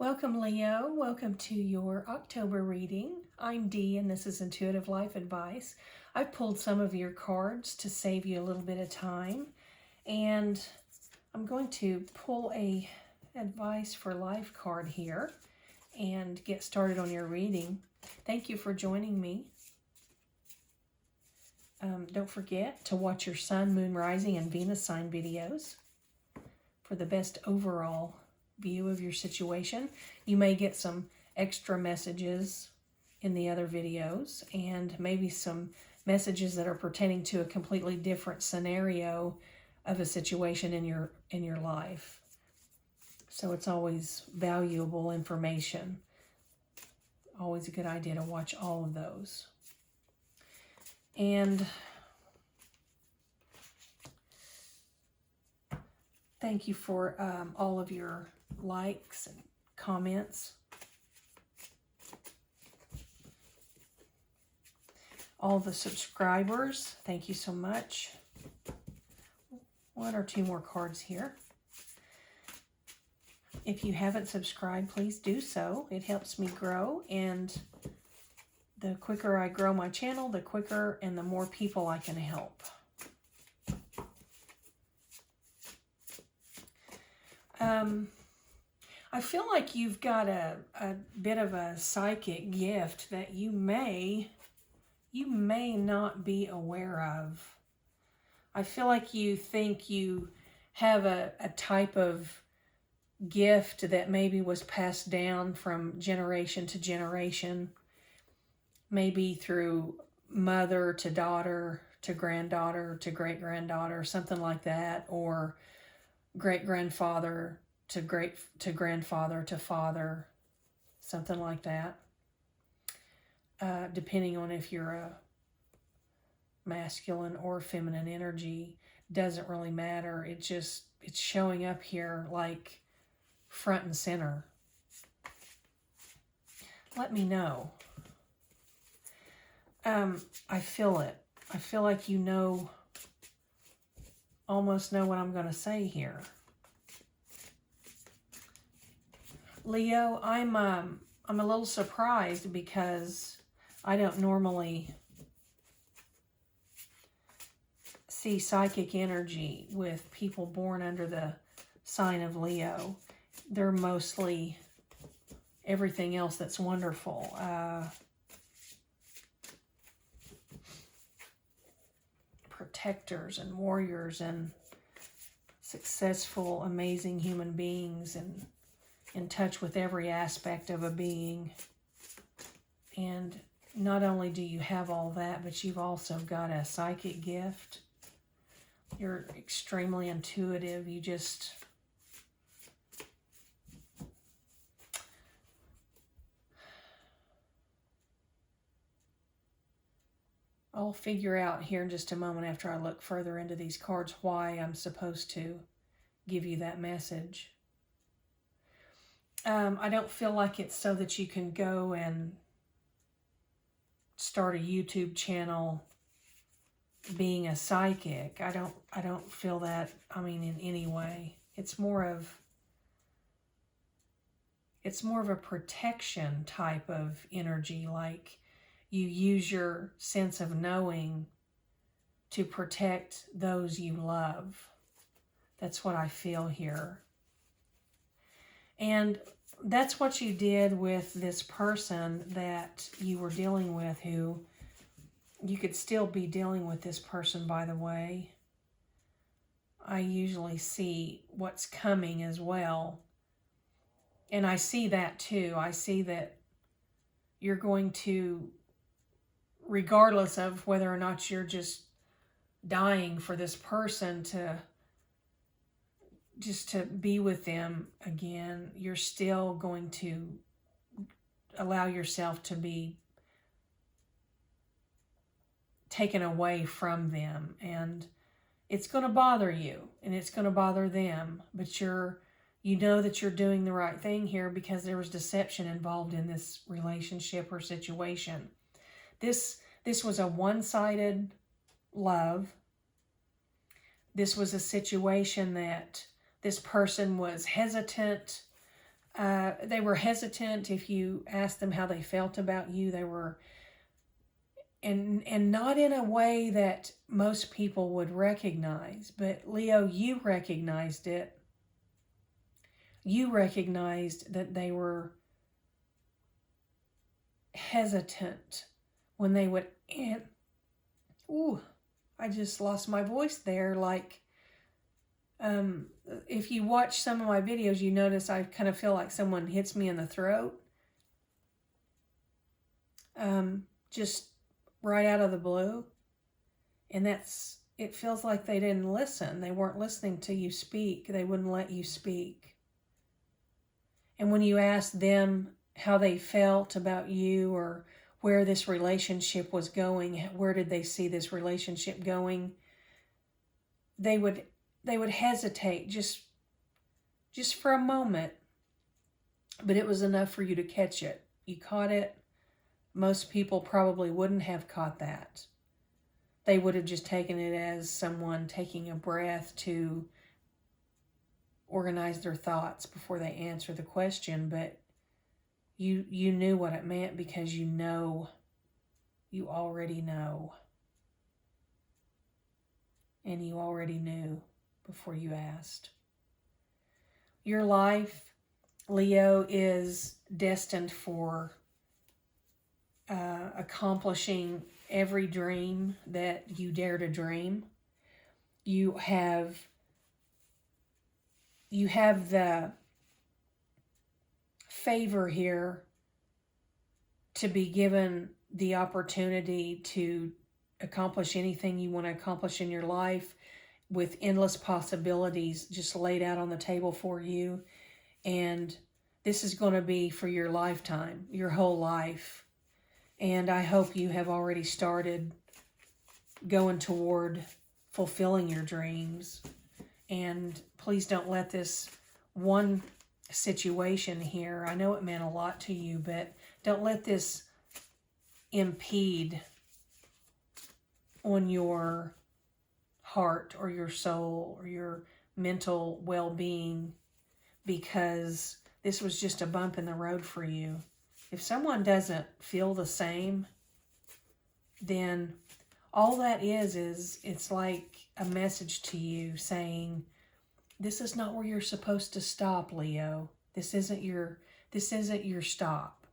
Welcome, Leo. Welcome to your October reading. I'm Dee, and this is Intuitive Life Advice. I've pulled some of your cards to save you a little bit of time, and I'm going to pull a Advice for Life card here and get started on your reading. Thank you for joining me. Don't forget to watch your Sun, Moon, Rising, and Venus sign videos for the best overall view of your situation. You may get some extra messages in the other videos and maybe some messages that are pertaining to a completely different scenario of a situation in your life. So it's always valuable information. Always a good idea to watch all of those. And thank you for all of your likes and comments. All the subscribers, thank you so much. One or two more cards here. If you haven't subscribed, please do so. It helps me grow, and the quicker I grow my channel, the quicker and the more people I can help. I feel like you've got a bit of a psychic gift that you may not be aware of. I feel like you think you have a type of gift that maybe was passed down from generation to generation, maybe through mother to daughter to granddaughter to great-granddaughter, something like that, or great-grandfather to grandfather to father, something like that. Depending on if you're a masculine or feminine energy, doesn't really matter. It's showing up here like front and center. Let me know. I feel it. I feel like you almost know what I'm going to say here. Leo, I'm a little surprised because I don't normally see psychic energy with people born under the sign of Leo. They're mostly everything else that's wonderful. Protectors and warriors and successful, amazing human beings, and in touch with every aspect of a being. And not only do you have all that, but you've also got a psychic gift. You're extremely intuitive. You just... I'll figure out here in just a moment after I look further into these cards why I'm supposed to give you that message. I don't feel like it's so that you can go and start a YouTube channel being a psychic. I don't feel that, in any way. It's more of a protection type of energy, like you use your sense of knowing to protect those you love. That's what I feel here. And that's what you did with this person that you were dealing with, who you could still be dealing with this person, by the way. I usually see what's coming as well. And I see that too. I see that you're going to, regardless of whether or not you're just dying for this person to be with them again, you're still going to allow yourself to be taken away from them. And it's going to bother you, and it's going to bother them, but you know that you're doing the right thing here because there was deception involved in this relationship or situation. This was a one-sided love. This was a situation that this person was hesitant They were hesitant if you asked them how they felt about you. They were, and not in a way that most people would recognize, but Leo, you recognized it. You recognized that they were hesitant when they would, I just lost my voice there. Like, if you watch some of my videos, you notice I kind of feel like someone hits me in the throat. Just right out of the blue. And it feels like they didn't listen. They weren't listening to you speak. They wouldn't let you speak. And when you asked them how they felt about you or where this relationship was going, where did they see this relationship going, they would hesitate just for a moment, but it was enough for you to catch it. You caught it. Most people probably wouldn't have caught that. They would have just taken it as someone taking a breath to organize their thoughts before they answer the question, but you knew what it meant because you already know. And you already knew before you asked. Your life, Leo, is destined for accomplishing every dream that you dare to dream. You have the favor here to be given the opportunity to accomplish anything you want to accomplish in your life, with endless possibilities just laid out on the table for you. And this is going to be for your lifetime, your whole life. And I hope you have already started going toward fulfilling your dreams. And please don't let this one situation here, I know it meant a lot to you, but don't let this impede on your heart or your soul or your mental well-being, because this was just a bump in the road for you. If someone doesn't feel the same, then all that is it's like a message to you saying, this is not where you're supposed to stop, Leo. This isn't your stop.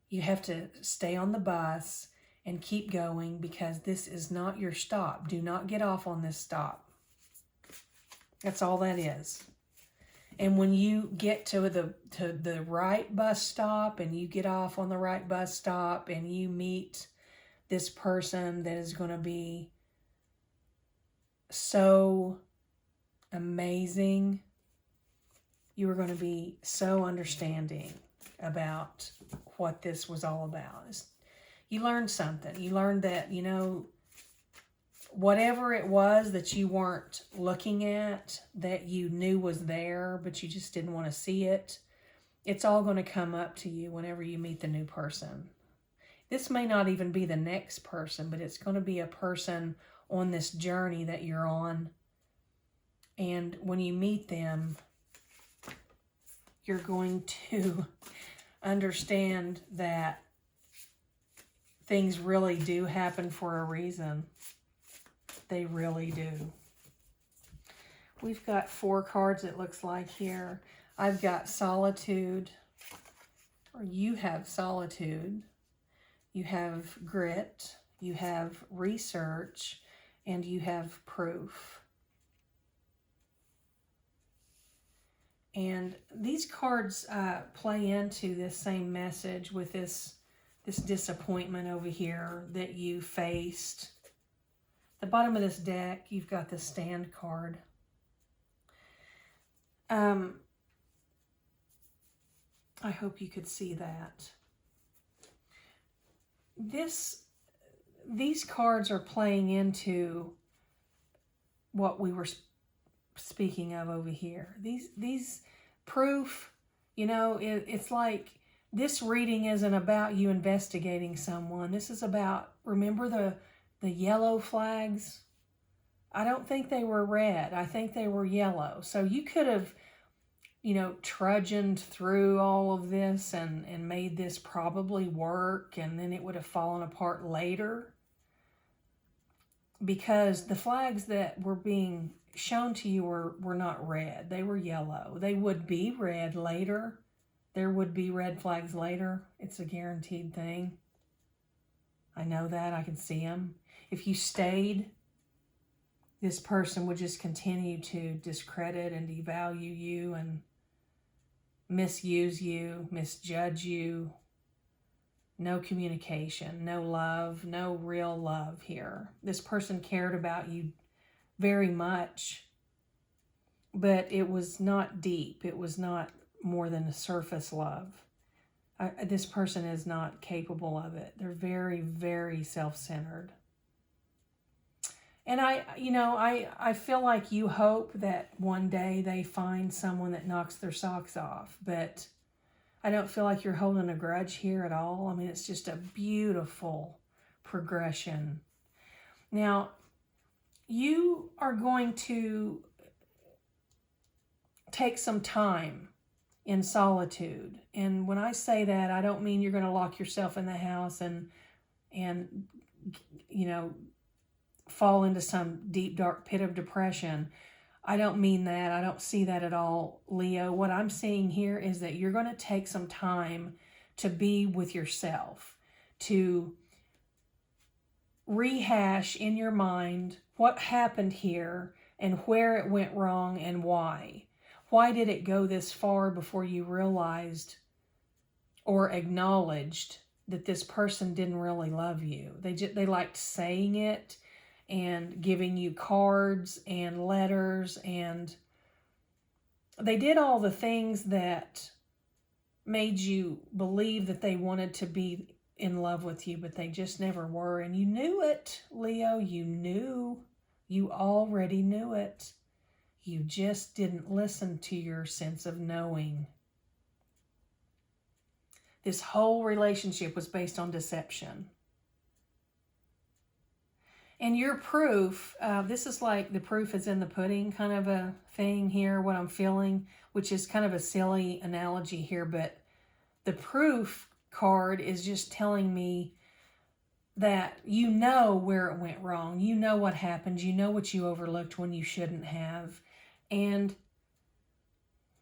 You have to stay on the bus and keep going, because this is not your stop. Do not get off on this stop. That's all that is. And when you get to the right bus stop and you get off on the right bus stop and you meet this person that is going to be so amazing, you are going to be so understanding about what this was all about. You learned something. You learned that, whatever it was that you weren't looking at, that you knew was there, but you just didn't want to see it, it's all going to come up to you whenever you meet the new person. This may not even be the next person, but it's going to be a person on this journey that you're on. And when you meet them, you're going to understand that things really do happen for a reason. They really do. We've got 4 cards, it looks like here. I've got solitude, or you have solitude. You have grit, you have research, and you have proof. And these cards play into this same message with this disappointment over here that you faced. The bottom of this deck, you've got the Stand card. I hope you could see that. These cards are playing into what we were speaking of over here. These proof, it's like this reading isn't about you investigating someone. This is about, remember the yellow flags? I don't think they were red. I think they were yellow. So you could have trudging through all of this and made this probably work, and then it would have fallen apart later, because the flags that were being shown to you were not red. They were yellow. They would be red later. There would be red flags later. It's a guaranteed thing. I know that. I can see them. If you stayed, this person would just continue to discredit and devalue you and misuse you, misjudge you. No communication, no love, no real love here. This person cared about you very much, but it was not deep. It was not more than a surface love. This person is not capable of it. They're very, very self-centered. And I feel like you hope that one day they find someone that knocks their socks off, but I don't feel like you're holding a grudge here at all. I mean, it's just a beautiful progression. Now, you are going to take some time in solitude. And when I say that, I don't mean you're going to lock yourself in the house and fall into some deep, dark pit of depression. I don't mean that. I don't see that at all, Leo. What I'm seeing here is that you're going to take some time to be with yourself, to rehash in your mind what happened here and where it went wrong and why. Why did it go this far before you realized or acknowledged that this person didn't really love you? They liked saying it and giving you cards and letters, and they did all the things that made you believe that they wanted to be in love with you, but they just never were. And you knew it, Leo. You knew. You already knew it. You just didn't listen to your sense of knowing. This whole relationship was based on deception. And your proof, this is like the proof is in the pudding kind of a thing here, what I'm feeling, which is kind of a silly analogy here, but the proof card is just telling me that you know where it went wrong. You know what happened. You know what you overlooked when you shouldn't have. And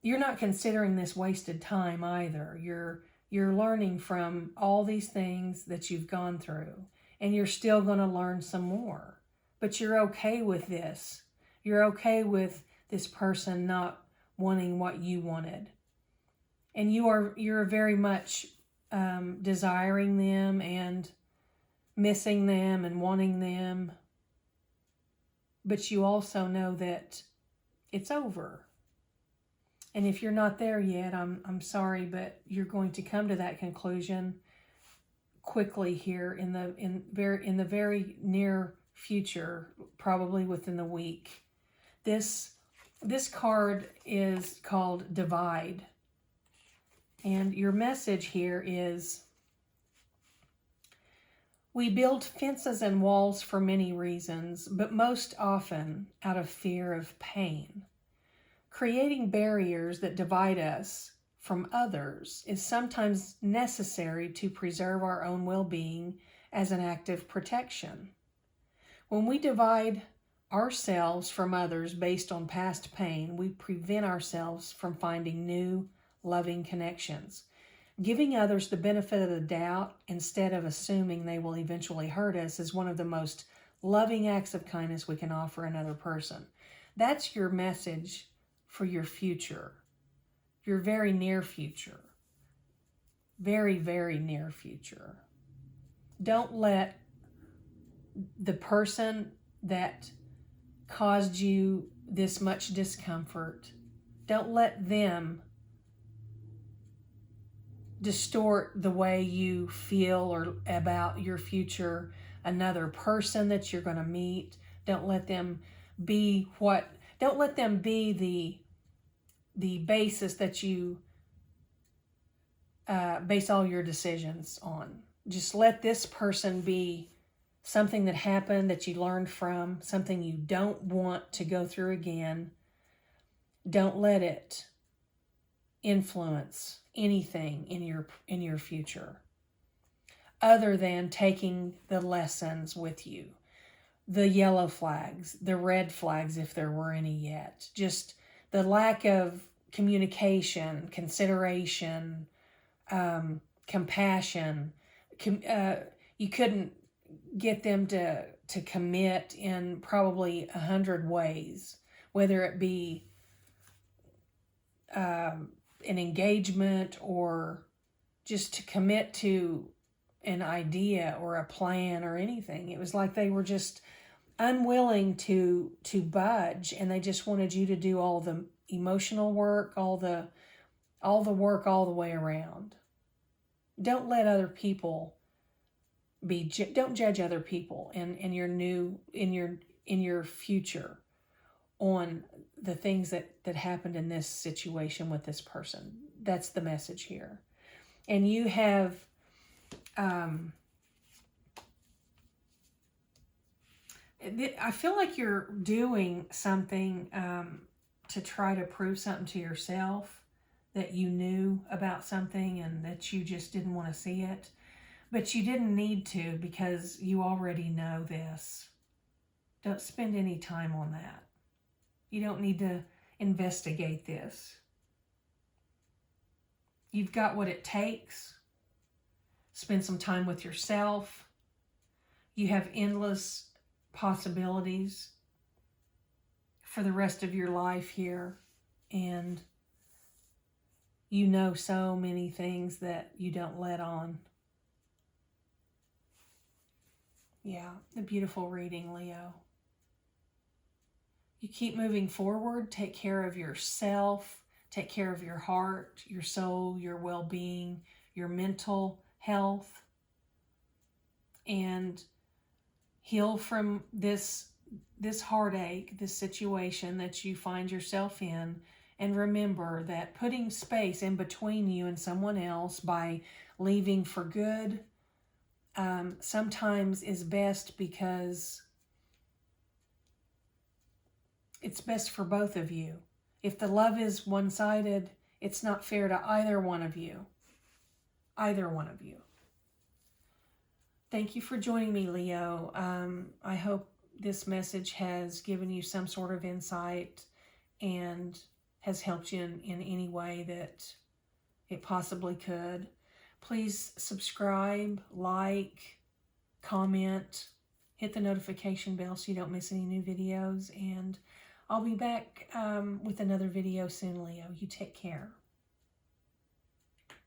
you're not considering this wasted time either. You're learning from all these things that you've gone through. And you're still going to learn some more. But you're okay with this. You're okay with this person not wanting what you wanted. And you're very much desiring them and missing them and wanting them. But you also know that it's over. And if you're not there yet, I'm sorry, but you're going to come to that conclusion quickly here in the very near future, probably within the week. This card is called Divide. And your message here is, we build fences and walls for many reasons, but most often out of fear of pain. Creating barriers that divide us from others is sometimes necessary to preserve our own well-being as an act of protection. When we divide ourselves from others based on past pain, we prevent ourselves from finding new, loving connections. Giving others the benefit of the doubt instead of assuming they will eventually hurt us is one of the most loving acts of kindness we can offer another person. That's your message for your future. Your very near future. Very, very near future. Don't let the person that caused you this much discomfort, don't let them distort the way you feel or about your future. Another person that you're going to meet, don't let them be the basis that you base all your decisions on. Just let this person be something that happened that you learned from, something you don't want to go through again. Don't let it influence anything in your future other than taking the lessons with you. The yellow flags, the red flags, if there were any yet. Just the lack of communication, consideration, compassion. You couldn't get them to commit in probably 100 ways, whether it be an engagement or just to commit to an idea or a plan or anything. It was like they were just unwilling to budge, and they just wanted you to do all the emotional work, all the work all the way around. Don't let other people don't judge other people in your future on the things that happened in this situation with this person. That's the message here. And you have I feel like you're doing something to try to prove something to yourself, that you knew about something and that you just didn't want to see it. But you didn't need to, because you already know this. Don't spend any time on that. You don't need to investigate this. You've got what it takes. Spend some time with yourself. You have endless possibilities for the rest of your life here. And you know so many things that you don't let on. Yeah, a beautiful reading, Leo. You keep moving forward. Take care of yourself. Take care of your heart, your soul, your well-being, your mental health. And heal from this heartache, this situation that you find yourself in. And remember that putting space in between you and someone else by leaving for good sometimes is best, because it's best for both of you. If the love is one-sided, it's not fair to either one of you. Either one of you. Thank you for joining me, Leo. I hope this message has given you some sort of insight and has helped you in any way that it possibly could. Please subscribe, like, comment, hit the notification bell so you don't miss any new videos. And I'll be back with another video soon, Leo. You take care.